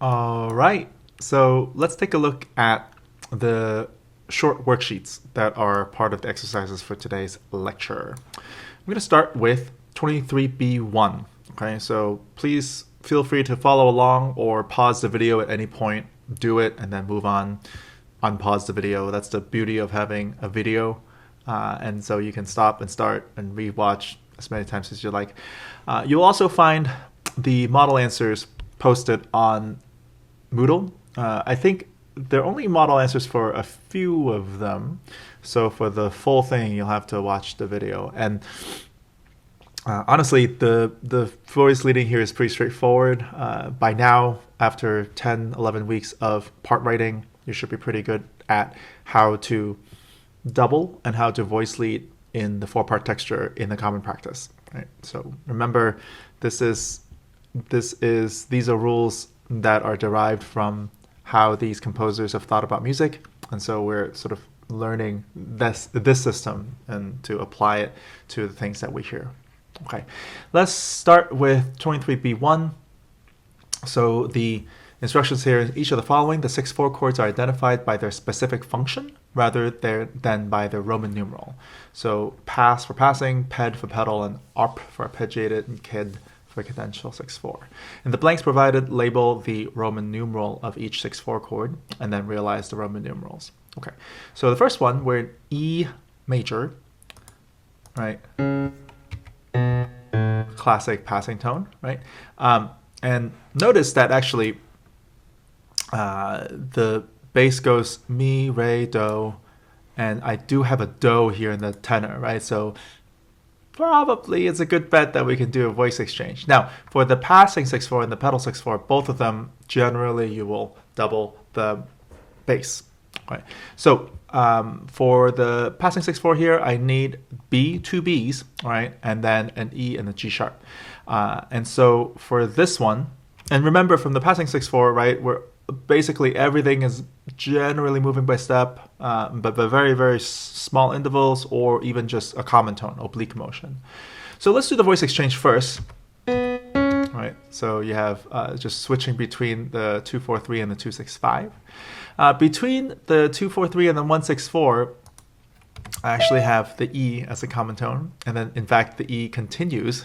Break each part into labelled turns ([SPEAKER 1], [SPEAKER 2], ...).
[SPEAKER 1] All right, so let's take a look at the short worksheets that are part of the exercises for today's lecture. I'm going to start with 23B1. Okay, so please feel free to follow along or pause the video at any point. Do it and then move on. Unpause the video. That's the beauty of having a video. And so you can stop and start and rewatch as many times as you like. You'll also find the model answers posted on Moodle. I think they're only model answers for a few of them. So for the full thing, you'll have to watch the video. And honestly, the voice leading here is pretty straightforward. By now, after 10, 11 weeks of part writing, you should be pretty good at how to double and how to voice lead in the 4-part texture in the common practice. Right? So remember, these are rules that are derived from how these composers have thought about music, and so we're sort of learning this system and to apply it to the things that we hear. Okay, let's start with 23B1. So the instructions here, each of the following, the 6/4 chords are identified by their specific function rather than by their Roman numeral. So pass for passing, ped for pedal, and arp for arpeggiated, and kid for cadential 6/4. In the blanks provided, label the Roman numeral of each 6/4 chord and then realize the Roman numerals. Okay, so the first one, we're in E major, right? Classic passing tone, right? And notice that actually the bass goes mi, re, do, and I do have a do here in the tenor, right? So probably it's a good bet that we can do a voice exchange. Now, for the passing 6/4 and the pedal 6/4, both of them, generally you will double the bass. Right. So for the passing 6/4 here, I need B, 2 Bs, all right, and then an E and a G sharp. And so for this one, and remember from the passing 6/4, right, we're basically everything is generally moving by step, but by very, very small intervals or even just a common tone, oblique motion. So let's do the voice exchange first. Right, so you have just switching between the 2/4/3 and the 2/6/5. Between the 2/4/3 and the 1/6/4, I actually have the E as a common tone, and then in fact the E continues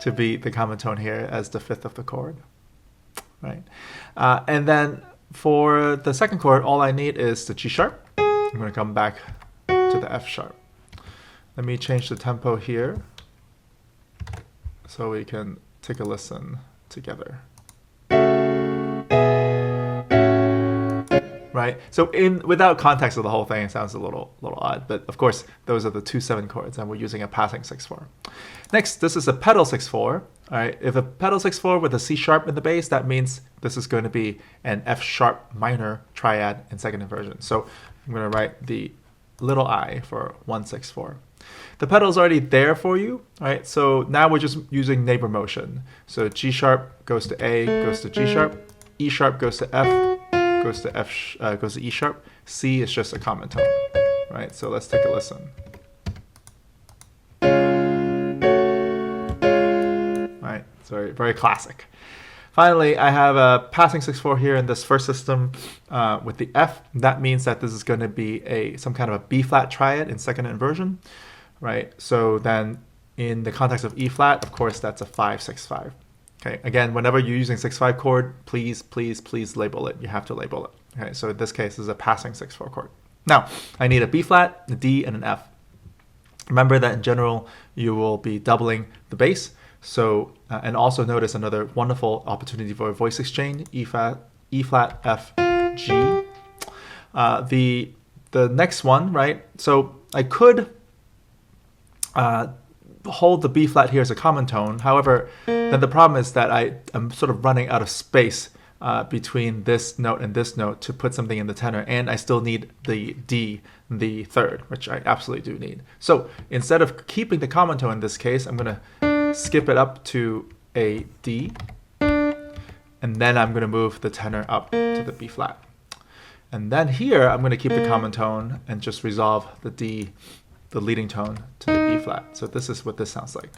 [SPEAKER 1] to be the common tone here as the 5th of the chord. Right, and then for the second chord, all I need is the G sharp. I'm going to come back to the F sharp. Let me change the tempo here so we can take a listen together. Right, so without context of the whole thing, it sounds a little odd, but of course those are the 2/7 chords, and we're using a passing 6/4. Next, this is a pedal 6/4. All right, if a pedal 6/4 with a C sharp in the bass, that means this is going to be an F sharp minor triad in second inversion. So I'm going to write the little I for 1/6/4. The pedal is already there for you, right? So now we're just using neighbor motion. So G sharp goes to A, goes to G sharp, E sharp goes to F, goes to goes to E sharp. C is just a common tone, right? So let's take a listen. Right, it's very, very classic. Finally, I have a passing 6/4 here in this first system with the F. That means that this is going to be some kind of a B flat triad in second inversion, right? So then in the context of E flat, of course, that's a 5/6/5. Okay, again, whenever you're using 6/5 chord, please label it. You have to label it. Okay, so in this case, this is a passing 6/4 chord. Now, I need a B flat, a D, and an F. Remember that in general, you will be doubling the bass. So, and also notice another wonderful opportunity for a voice exchange, E flat, F, G. The next one, right? So I could hold the B flat here as a common tone. However, then the problem is that I am sort of running out of space between this note and this note to put something in the tenor, and I still need the D, the third, which I absolutely do need. So instead of keeping the common tone in this case, I'm going to skip it up to a D, and then I'm going to move the tenor up to the B flat. And then here, I'm going to keep the common tone and just resolve the D, the leading tone, to the B flat. So this is what this sounds like.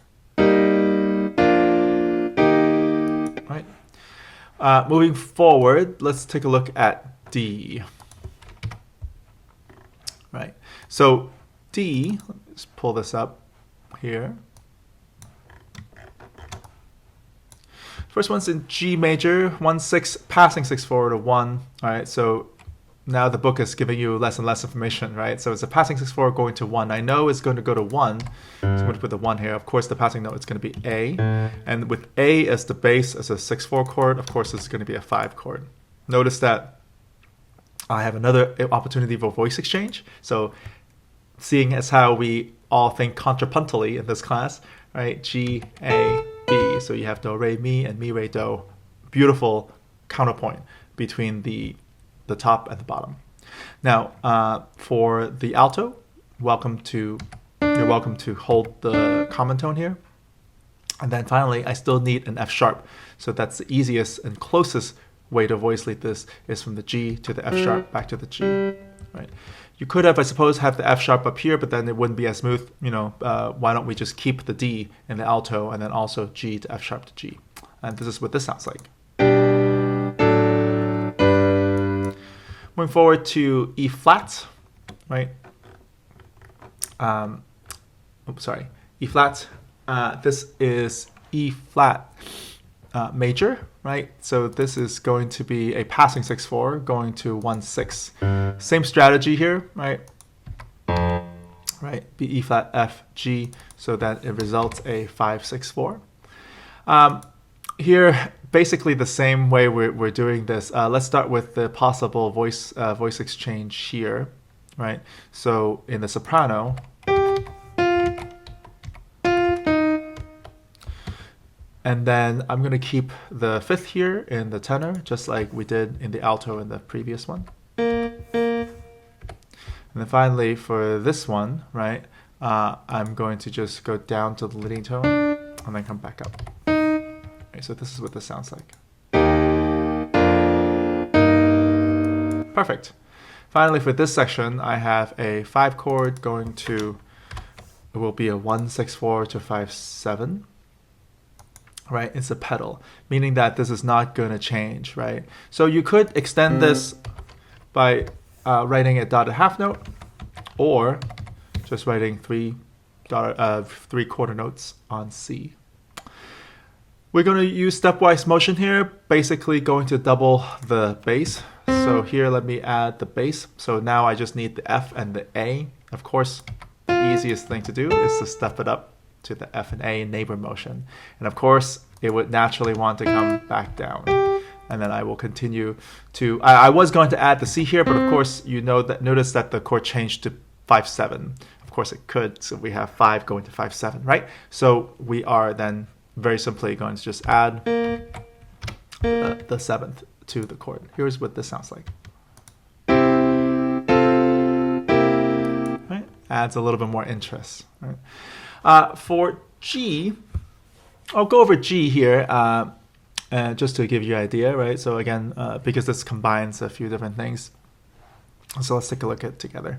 [SPEAKER 1] Right? Moving forward, let's take a look at D. Right. So D, let's pull this up here. First one's in G major, 1-6, passing 6-4 to 1. All right, so now the book is giving you less and less information, right? So it's a passing 6-4 going to 1. I know it's going to go to 1, so I'm going to put the 1 here. Of course, the passing note is going to be A. And with A as the bass, as a 6-4 chord, of course, it's going to be a 5 chord. Notice that I have another opportunity for voice exchange. So seeing as how we all think contrapuntally in this class, right? G, A, B. So you have do, re, mi, and mi, re, do. Beautiful counterpoint between the top and the bottom. Now, for the alto, you're welcome to hold the common tone here. And then finally, I still need an F sharp. So that's the easiest and closest way to voice lead this is from the G to the F sharp back to the G. Right? You could have, I suppose, have the F sharp up here, but then it wouldn't be as smooth. Why don't we just keep the D in the alto and then also G to F sharp to G? And this is what this sounds like. Moving forward to E flat, right? E flat. This is E flat major, right? So this is going to be a passing 6-4 going to 1-6. Same strategy here, right? Right, B, E flat, F, G, so that it results a 5-6-4. Here, basically the same way we're doing this. Let's start with the possible voice exchange here, right? So in the soprano, and then I'm going to keep the 5th here in the tenor, just like we did in the alto in the previous one. And then finally for this one, right, I'm going to just go down to the leading tone and then come back up. Okay, so this is what this sounds like. Perfect. Finally, for this section, I have a 5 chord going to, it will be a 1-6-4 to 5-7. Right, it's a pedal, meaning that this is not going to change, right? So you could extend this by writing a dotted half note, or just writing 3 quarter notes on C. We're going to use stepwise motion here, basically going to double the bass. So here, let me add the bass. So now I just need the F and the A. Of course, the easiest thing to do is to step it up to the F and A neighbor motion. And of course, it would naturally want to come back down. And then I will continue to, I was going to add the C here, but of course, notice that the chord changed to 5-7. Of course it could, so we have 5 going to 5-7, right? So we are then very simply going to just add the 7th to the chord. Here's what this sounds like. Right? Adds a little bit more interest. Right? For G, I'll go over G here just to give you an idea, right? So again, because this combines a few different things. So let's take a look at it together.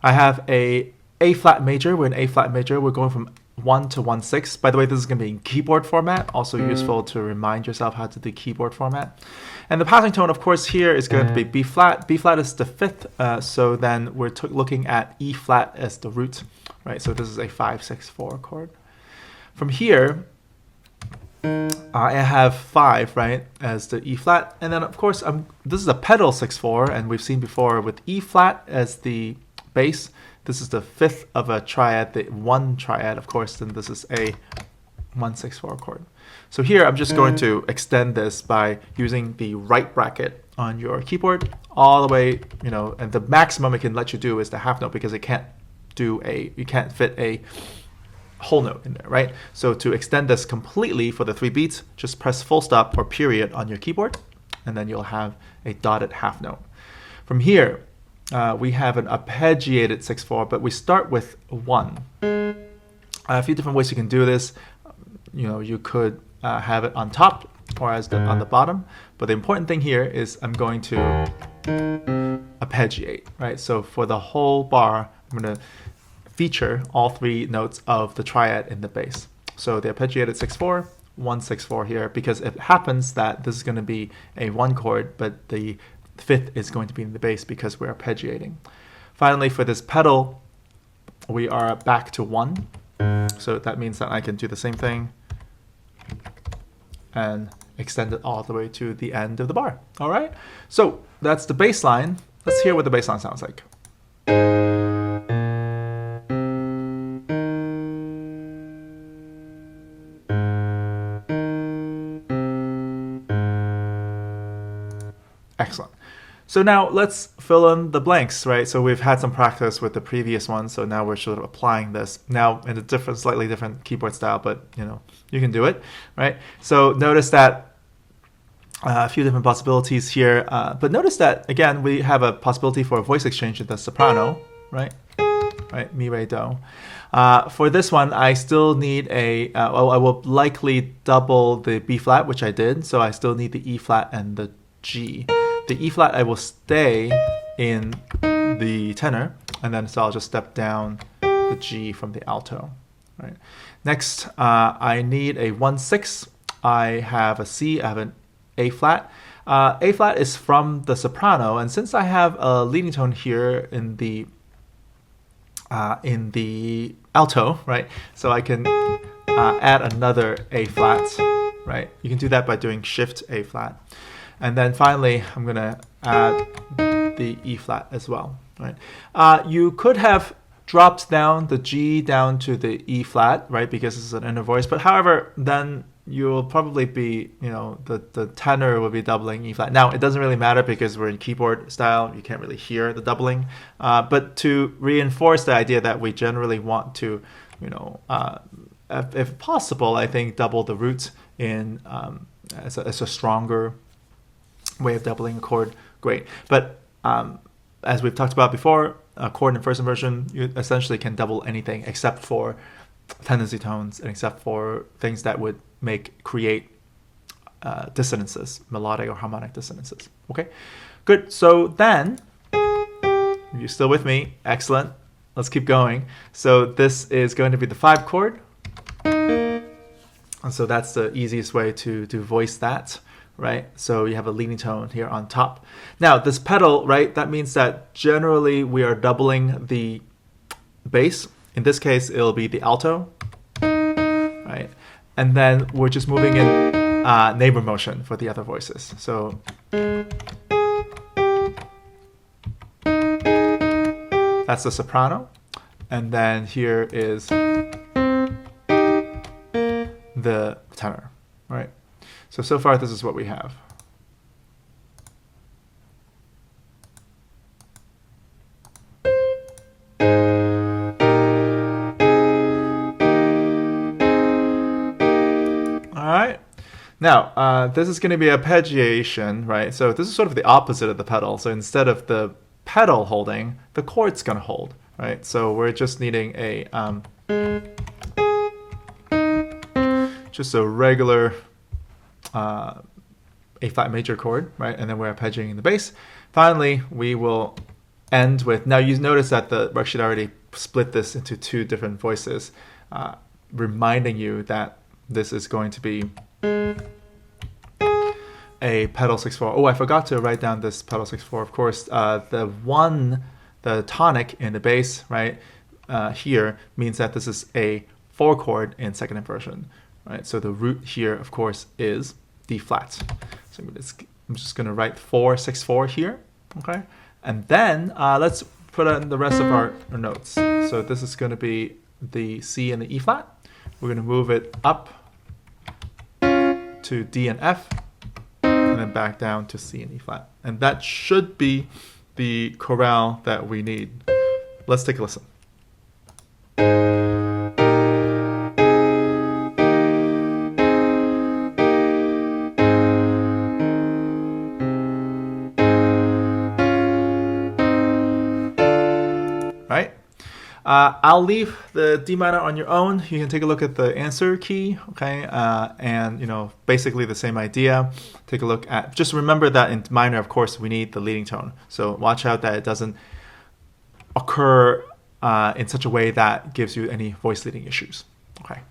[SPEAKER 1] I have a flat major. We're in A flat major. We're going from 1 to 1-6. By the way, this is going to be in keyboard format. Also useful to remind yourself how to do keyboard format. And the passing tone, of course, here is going to be B flat. B flat is the 5th. So then we're looking at E flat as the root, right? So this is a 5-6-4 chord. From here, I have 5, right, as the E flat. And then, of course, this is a pedal 6-4. And we've seen before with E flat as the bass. This is the 5th of a triad, the 1 triad, of course, then this is a 1-6-4 chord. So here I'm just going to extend this by using the right bracket on your keyboard all the way, and the maximum it can let you do is the half note because you can't fit a whole note in there, right? So to extend this completely for the 3 beats, just press full stop or period on your keyboard, and then you'll have a dotted half note. From here, we have an arpeggiated 6-4, but we start with 1. A few different ways you can do this. You could have it on top or on the bottom, but the important thing here is I'm going to arpeggiate, right? So for the whole bar, I'm going to feature all 3 notes of the triad in the bass. So the arpeggiated 6-4 164 here, because it happens that this is going to be a 1 chord, but the 5th is going to be in the bass because we're arpeggiating. Finally, for this pedal, we are back to 1. So that means that I can do the same thing and extend it all the way to the end of the bar. All right, so that's the bass line. Let's hear what the bass line sounds like. Excellent. So now let's fill in the blanks, right? So we've had some practice with the previous one, so now we're sort of applying this now in a different, slightly different keyboard style, but you can do it, right? So notice that a few different possibilities here, but notice that again we have a possibility for a voice exchange in the soprano, right? Right, mi, re, do. For this one, I still need a. I will likely double the B flat, which I did, so I still need the E flat and the G. The E flat I will stay in the tenor, and then so I'll just step down the G from the alto. Right. Next, I need a 1/6. I have a C. I have an A flat. A flat is from the soprano, and since I have a leading tone here in the alto, right? So I can add another A flat, right? You can do that by doing Shift A flat. And then finally, I'm going to add the E flat as well, right? You could have dropped down the G down to the E flat, right? Because this is an inner voice. But however, then you'll probably be, the tenor will be doubling E flat. Now, it doesn't really matter because we're in keyboard style. You can't really hear the doubling. But to reinforce the idea that we generally want to, if possible, I think double the root in as a stronger way of doubling a chord, great. But as we've talked about before, a chord in first inversion, you essentially can double anything except for tendency tones and except for things that would create dissonances, melodic or harmonic dissonances. Okay, good. So then, you're still with me? Excellent. Let's keep going. So this is going to be the 5 chord. And so that's the easiest way to voice that. Right, so you have a leading tone here on top. Now this pedal, right, that means that generally we are doubling the bass. In this case, it'll be the alto, right? And then we're just moving in neighbor motion for the other voices. So that's the soprano. And then here is the tenor, right? So far, this is what we have. All right. Now, this is going to be arpeggiation, right? So this is sort of the opposite of the pedal. So instead of the pedal holding, the chord's going to hold, right? So we're just needing a just a regular A flat major chord, right? And then we're arpeggiating the bass. Finally, we will end with, now you notice that the worksheet already split this into 2 different voices, reminding you that this is going to be a pedal 6/4. Oh, I forgot to write down this pedal 6/4. Of course, the tonic in the bass, right, here means that this is a 4 chord in second inversion, right? So the root here, of course, is D flat. So I'm just going to write 4/6/4 here, okay? And then let's put in the rest of our notes. So this is going to be the C and the E flat. We're going to move it up to D and F, and then back down to C and E flat. And that should be the chorale that we need. Let's take a listen. Right? I'll leave the D minor on your own. You can take a look at the answer key, okay? And basically the same idea. Take a look at, just remember that in minor, of course, we need the leading tone. So watch out that it doesn't occur in such a way that gives you any voice leading issues, okay?